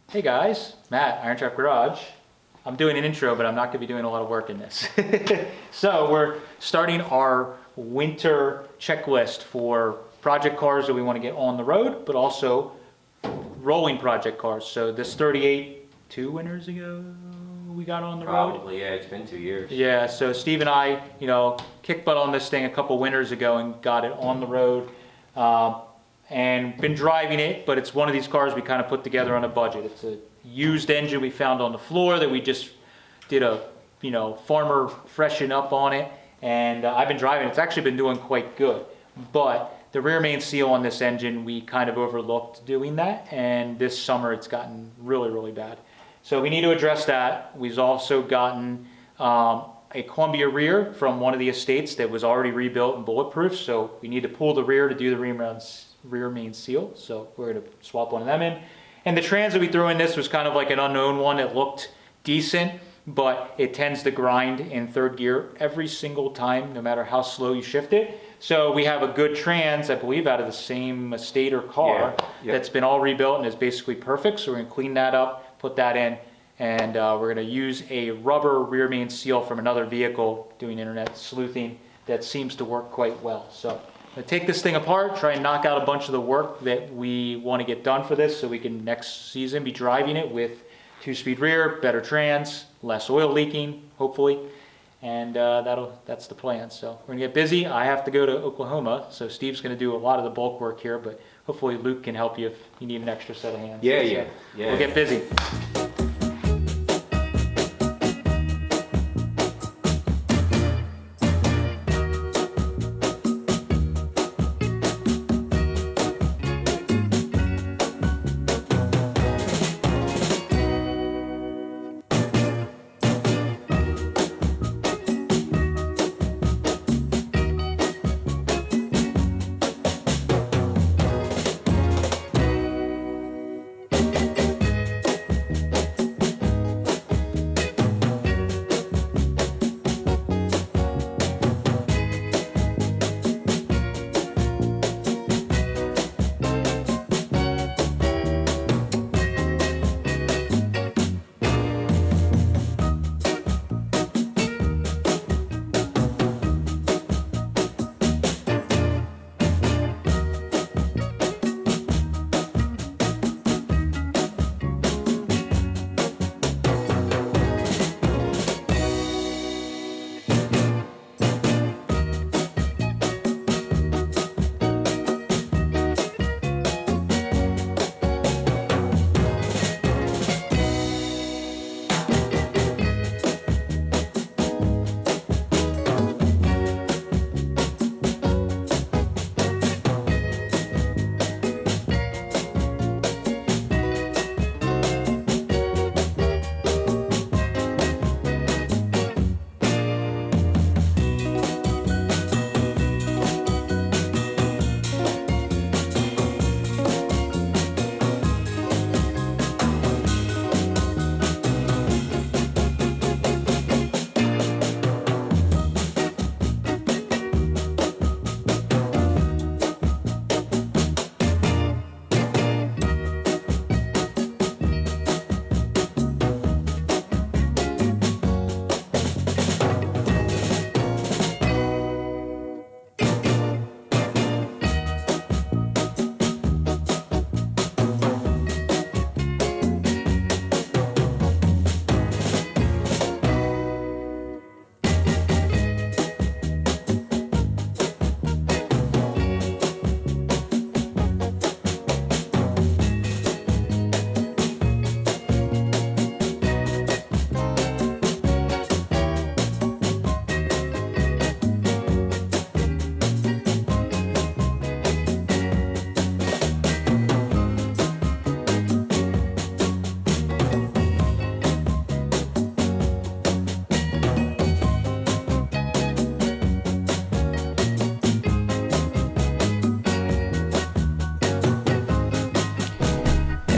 Hey guys, Matt, IronTrap Garage. I'm doing an intro, but I'm not gonna be doing a lot of work in this. So we're starting our winter checklist for project cars that we wanna get on the road, but also rolling project cars. So this 38, 2 winters ago, we got on the road. Probably, yeah, it's been 2 years. Yeah, so Steve and I, kicked butt on this thing a couple winters ago and got it on the road. And been driving it, but it's one of these cars we kind of put together on a budget. It's a used engine we found on the floor that we just did a, farmer freshen up on it. And I've been driving it. It's actually been doing quite good. But the rear main seal on this engine, we kind of overlooked doing that. And this summer it's gotten really, really bad. So we need to address that. We've also gotten a Columbia rear from one of the estates that was already rebuilt and bulletproof. So we need to pull the rear to do the rear main seal. So we're going to swap one of them in. And the trans that we threw in this was kind of like an unknown one. It looked decent, but it tends to grind in third gear every single time, no matter how slow you shift it. So we have a good trans, I believe, out of the same estate or car that's been all rebuilt and is basically perfect. So we're going to clean that up, put that in, and we're going to use a rubber rear main seal from another vehicle doing internet sleuthing that seems to work quite well. So I'm going to take this thing apart, try and knock out a bunch of the work that we want to get done for this so we can next season be driving it with 2-speed rear, better trans, less oil leaking, hopefully. And that's the plan. So we're gonna get busy. I have to go to Oklahoma, so Steve's gonna do a lot of the bulk work here, but hopefully Luke can help you if you need an extra set of hands. Yeah. We'll get busy.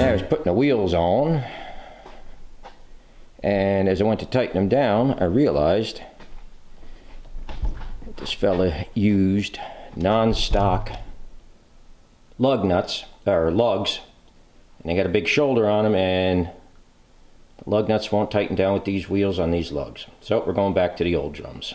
I was putting the wheels on, and as I went to tighten them down, I realized that this fella used non-stock lug nuts, or lugs, And they got a big shoulder on them, and the lug nuts won't tighten down with these wheels on these lugs. So we're going back to the old drums.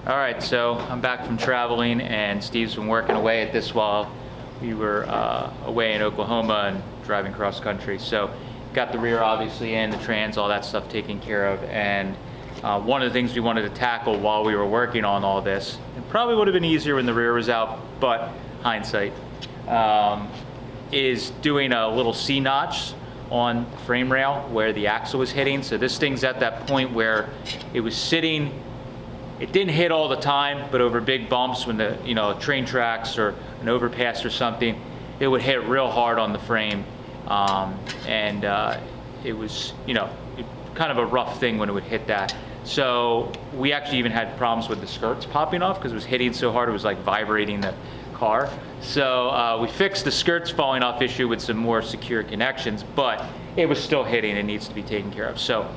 All right, so I'm back from traveling, and Steve's been working away at this while we were away in Oklahoma and driving cross country. So got the rear obviously in, the trans, all that stuff taken care of. And one of the things we wanted to tackle while we were working on all this, it probably would have been easier when the rear was out, but hindsight, is doing a little C-notch on the frame rail where the axle was hitting. So this thing's at that point where it was sitting. It didn't hit all the time, but over big bumps when the train tracks or an overpass or something, it would hit real hard on the frame, and it was kind of a rough thing when it would hit that. So we actually even had problems with the skirts popping off because it was hitting so hard it was like vibrating the car. So we fixed the skirts falling off issue with some more secure connections, but it was still hitting and needs to be taken care of. So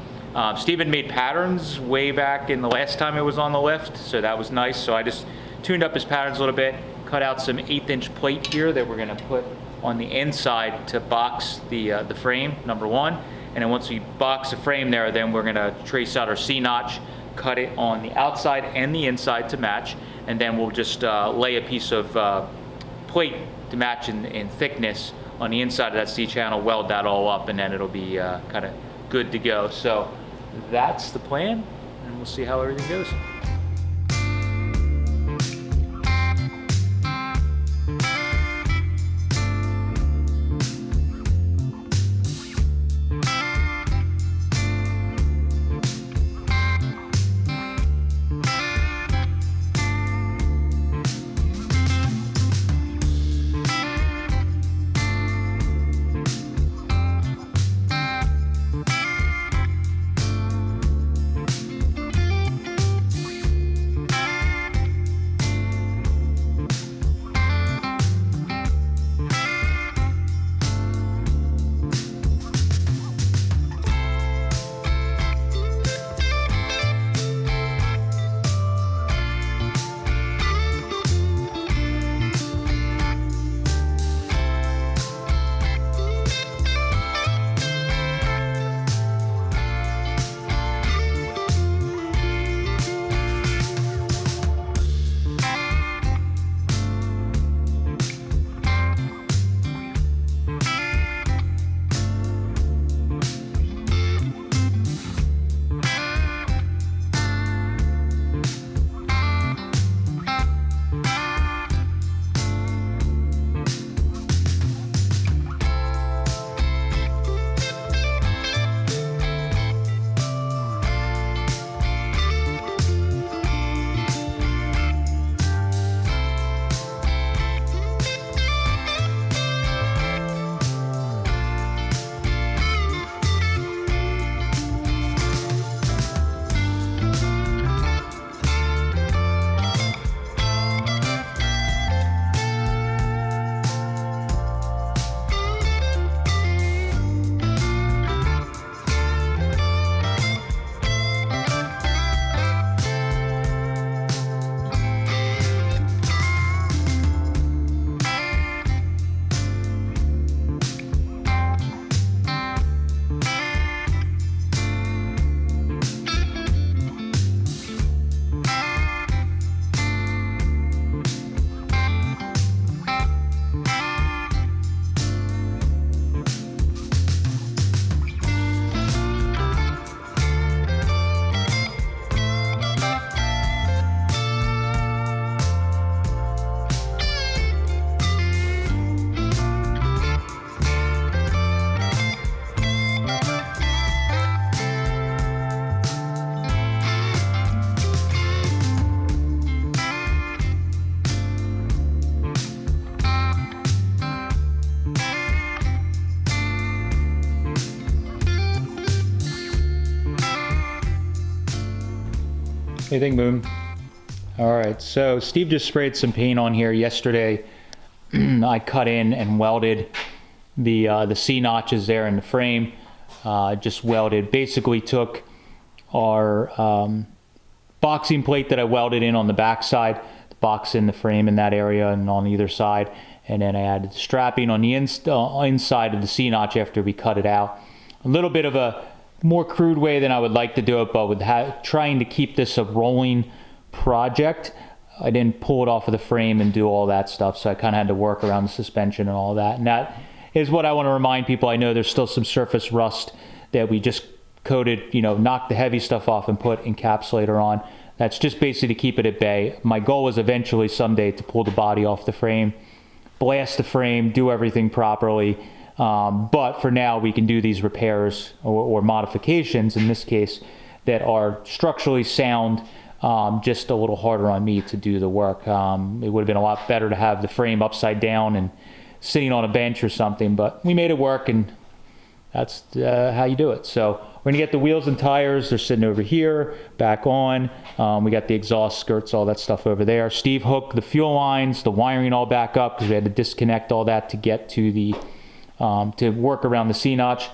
Steven made patterns way back in the last time it was on the lift, so that was nice. So I just tuned up his patterns a little bit, cut out some 1/8" plate here that we're going to put on the inside to box the frame, number one. And then once we box the frame there, then we're going to trace out our C-notch, cut it on the outside and the inside to match, and then we'll just lay a piece of plate to match in thickness on the inside of that C-channel, weld that all up, and then it'll be kind of good to go. So that's the plan, and we'll see how everything goes. What do you think, Moon? All right, so Steve just sprayed some paint on here yesterday. I cut in and welded the C notches there in the frame. Just welded, basically took our boxing plate that I welded in on the back side, the box in the frame in that area and on either side, and then I added strapping on the inside of the C notch after we cut it out. A little bit of a more crude way than I would like to do it, but with trying to keep this a rolling project. I didn't pull it off of the frame and do all that stuff, so I kind of had to work around the suspension and all that. And that is what I want to remind people. I know there's still some surface rust that we just coated, you know, knocked the heavy stuff off and put encapsulator on. That's just basically to keep it at bay. My goal is eventually someday to pull the body off the frame, blast the frame, do everything properly. But for now, we can do these repairs or modifications, in this case, that are structurally sound. Just a little harder on me to do the work. It would have been a lot better to have the frame upside down and sitting on a bench or something, but we made it work, and that's how you do it. So we're gonna get the wheels and tires. They're sitting over here, back on. We got the exhaust skirts, all that stuff over there. Steve hooked the fuel lines, the wiring all back up because we had to disconnect all that to get to the, to work around the C-notch.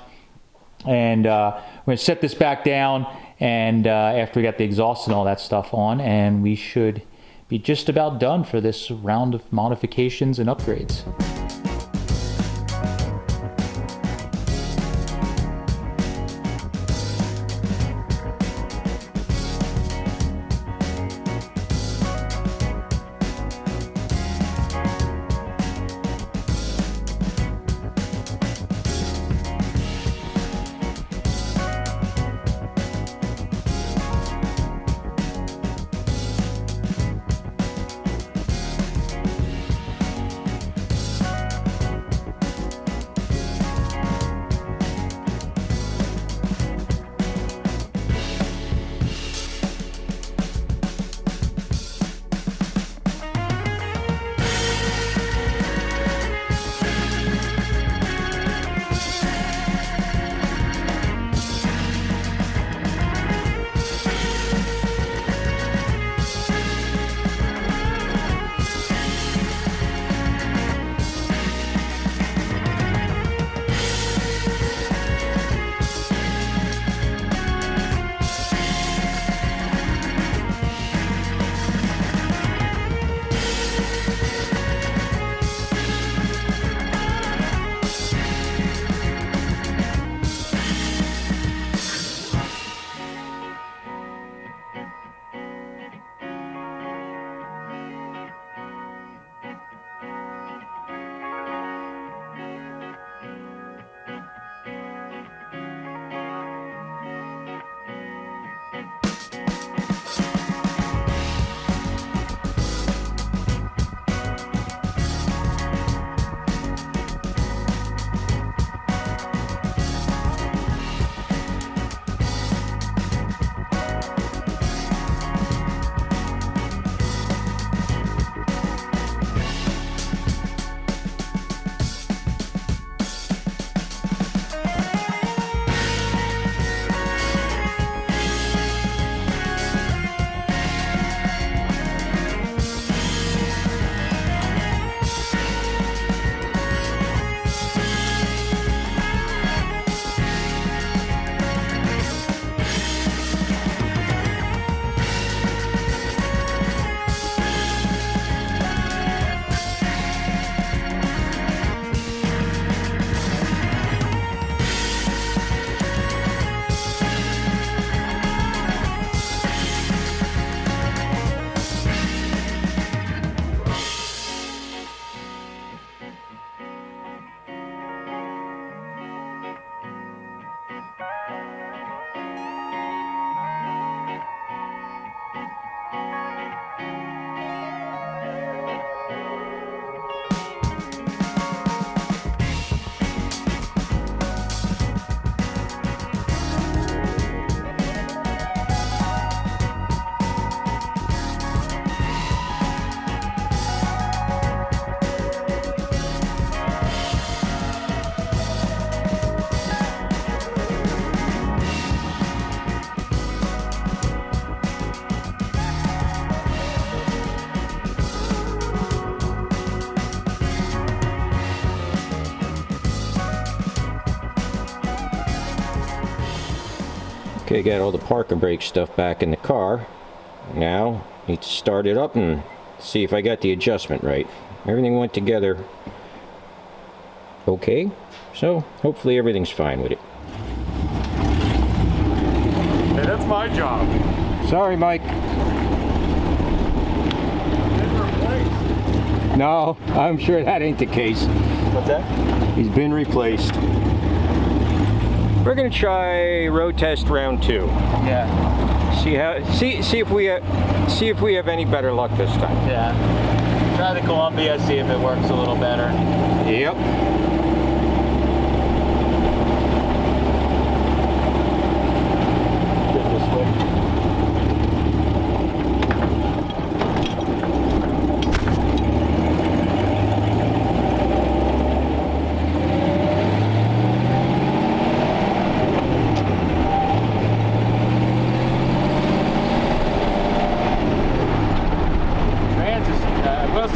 And we're gonna set this back down, and after we got the exhaust and all that stuff on, and we should be just about done for this round of modifications and upgrades. Okay, got all the park and brake stuff back in the car. Now, need to start it up and see if I got the adjustment right. Everything went together okay, so hopefully everything's fine with it. Hey, that's my job. Sorry, Mike. No, I'm sure that ain't the case. What's that? He's been replaced. We're gonna try road test round 2. Yeah. See if we have any better luck this time. Yeah. Try the Columbia, see if it works a little better. Yep. This way.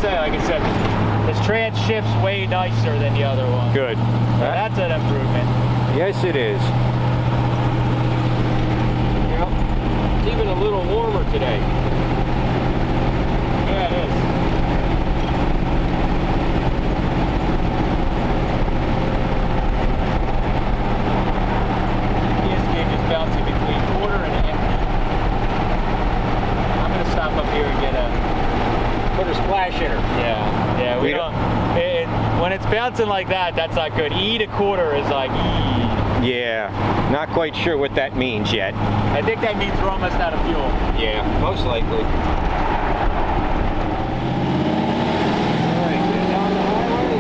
Say, like I said, this trans shifts way nicer than the other one. Good. That's an improvement. Yes, it is. Yep. It's even a little warmer today. Yeah, it is. This gauge is bouncing between quarter and empty. I'm gonna stop up here and get a. Put a splash in her. Yeah, we don't. When it's bouncing like that, that's not good. E to quarter is like E. Yeah, not quite sure what that means yet. I think that means we're almost out of fuel. Yeah, most likely. All right, get down the highway.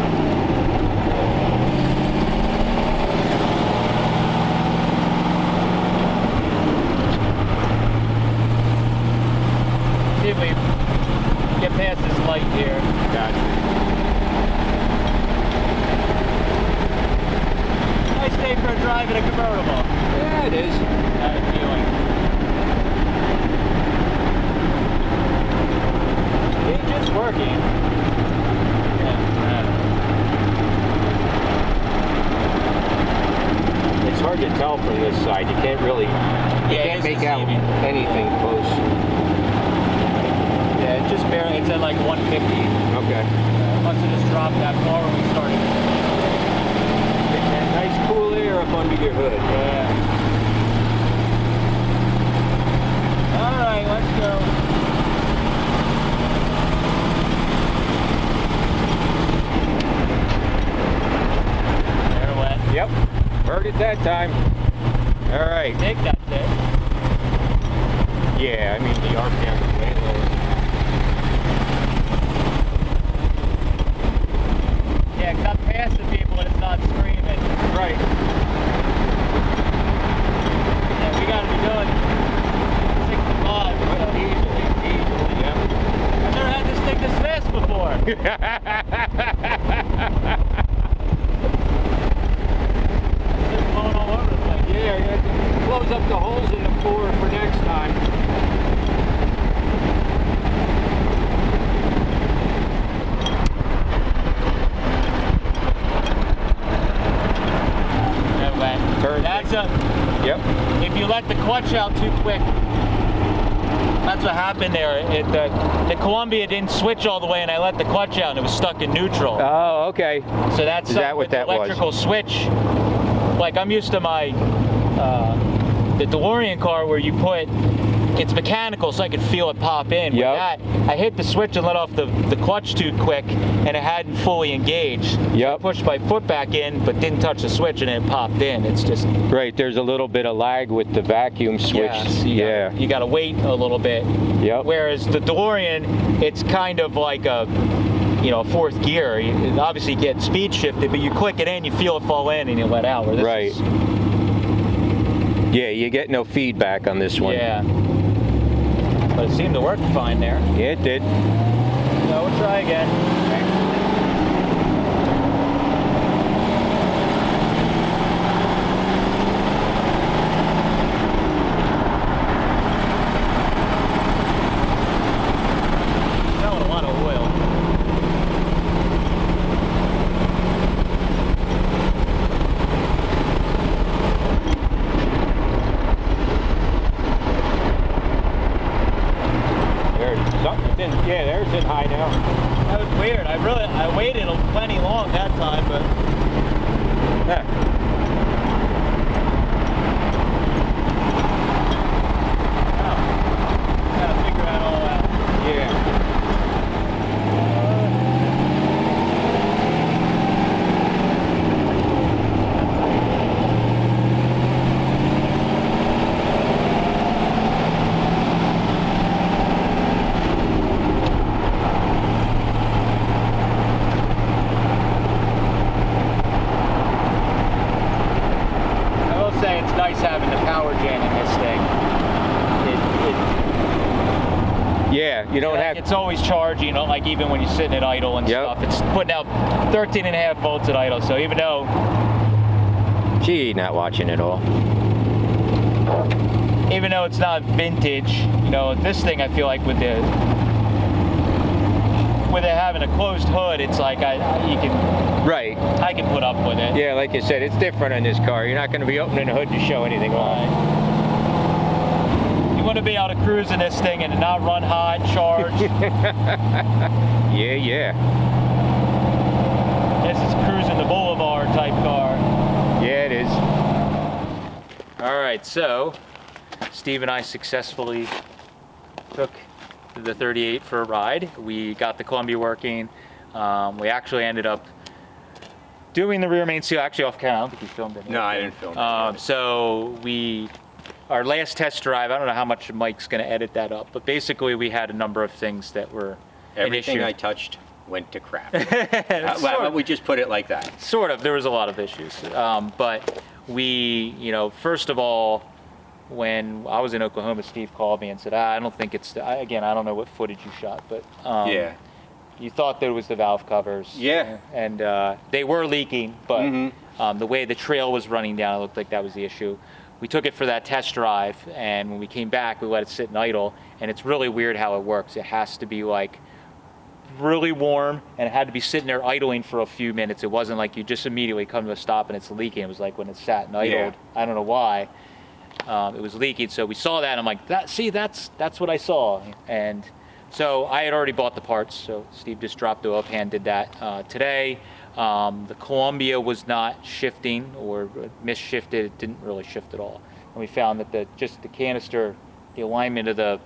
See if we get past this light here. Gotcha. Nice day for a drive in a convertible. Yeah, it is. I have a feeling. Engine's working. It's hard to tell from this side. You can't really, you can't make out anything close. Yeah, it's just barely, it's at like 150. Okay. Must have just dropped that far when we started. Getting that nice cool air up under your hood. Yeah. All right, let's go. Air wet. Yep. Heard it that time. All right. Take that day. Yeah, I mean the RPM is way low. Yeah, 'cause I'm passing people and it's not screaming. Right. Yeah, we gotta be doing 65. So. Easily. Yep. I've never had this thing this fast before. It's blowing all over the place. Yeah, you have to close up the holes in the floor for next time. Turn. That's a. Yep. If you let the clutch out too quick, that's what happened there. The Columbia didn't switch all the way, and I let the clutch out, and it was stuck in neutral. Oh, okay. So that's Is that what that was? electrical switch. Like I'm used to my the DeLorean car where you put. It's mechanical, so I could feel it pop in. With that, I hit the switch and let off the clutch too quick, and it hadn't fully engaged. Yep. I pushed my foot back in, but didn't touch the switch, and it popped in. It's just Right, there's a little bit of lag with the vacuum switch. Yeah, you gotta wait a little bit. Yep. Whereas the DeLorean, it's kind of like a fourth gear. You obviously get speed shifted, but you click it in, you feel it fall in, and you let out. Where this Right. is, Yeah, you get no feedback on this one. yeah. But it seemed to work fine there. Yeah, it did. So we'll try again. Smelling a lot of oil. Something's in, yeah, there's in high now. That was weird. I waited plenty long that time, but Yeah. gotta figure that all out. Yeah. Yeah, you don't have. It's always charging, like even when you're sitting at idle and Yep. stuff. It's putting out 13.5 volts at idle. So even though Not watching at all. it's not vintage, this thing I feel like with it having a closed hood, it's like Right. I can put up with it. Yeah, like you said, it's different on this car. You're not going to be opening the hood to show anything on. You want to be able to cruise in this thing and not run hot, charge. Yeah. This is cruising the boulevard type car. Yeah, it is. All right, so Steve and I successfully took the 38 for a ride. We got the Columbia working. We actually ended up doing the rear main seal actually off camera. I don't think you filmed it. No, I didn't film it. So our last test drive, I don't know how much Mike's going to edit that up, but basically we had a number of things that were Everything an issue. I touched went to crap. Well, we just put it like that. Sort of. There was a lot of issues. But we, first of all, when I was in Oklahoma, Steve called me and said, I don't think it's, again, I don't know what footage you shot, but Yeah. you thought there was the valve covers. Yeah. And they were leaking, but the way the trail was running down, it looked like that was the issue. We took it for that test drive, and when we came back, we let it sit in idle, and it's really weird how it works. It has to be like really warm, and it had to be sitting there idling for a few minutes. It wasn't like you just immediately come to a stop and it's leaking. It was like when it sat and idled. Yeah. I don't know why. It was leaking, so we saw that, and I'm like, that's what I saw. And so I had already bought the parts, so Steve just dropped the oil pan, did that today. The Columbia was not shifting or misshifted. It didn't really shift at all. And we found that the canister, the alignment of the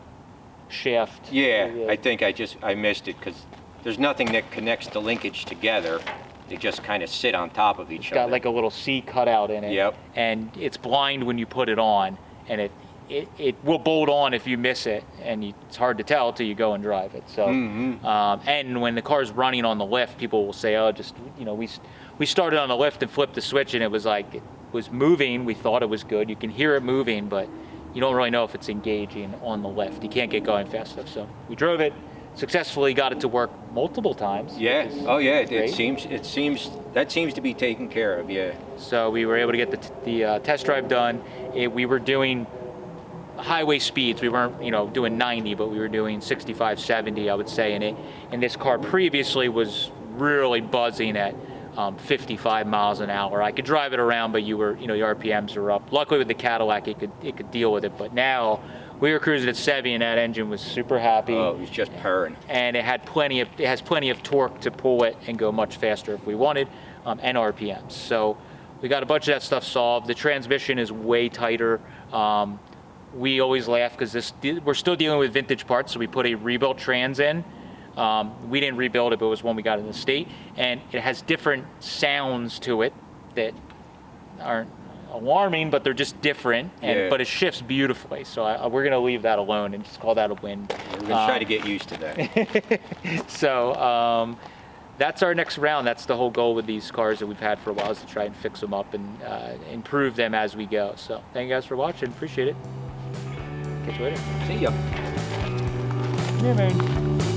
shaft. Yeah, I think I missed it because there's nothing that connects the linkage together. They just kind of sit on top of each other. Got like a little C cutout in it. Yep. And it's blind when you put it on, and it will bolt on if you miss it, and it's hard to tell till you go and drive it. So, and when the car's running on the lift, people will say, "Oh, we started on the lift and flipped the switch, and it was like it was moving. We thought it was good. You can hear it moving, but you don't really know if it's engaging on the lift. You can't get going fast enough." So we drove it, successfully got it to work multiple times. Yeah. Oh yeah. It great. seems that seems to be taken care of. Yeah. So we were able to get the test drive done. We were doing highway speeds. We weren't, doing 90, but we were doing 65, 70, I would say. And this car previously was really buzzing at 55 miles an hour. I could drive it around, but your RPMs are up. Luckily with the Cadillac, it could deal with it. But now we were cruising at 70, and that engine was super happy. Oh, it was just purring. And it has plenty of torque to pull it and go much faster if we wanted, and RPMs. So we got a bunch of that stuff solved. The transmission is way tighter. We always laugh because we're still dealing with vintage parts, so we put a rebuilt trans in. We didn't rebuild it, but it was one we got in the state, and it has different sounds to it that aren't alarming, but they're just different. But it shifts beautifully, so we're going to leave that alone and just call that a win. We're going to try to get used to that. So that's our next round. That's the whole goal with these cars that we've had for a while, is to try and fix them up and improve them as we go. So thank you guys for watching. Appreciate it. Catch you later. See ya. Yeah, man.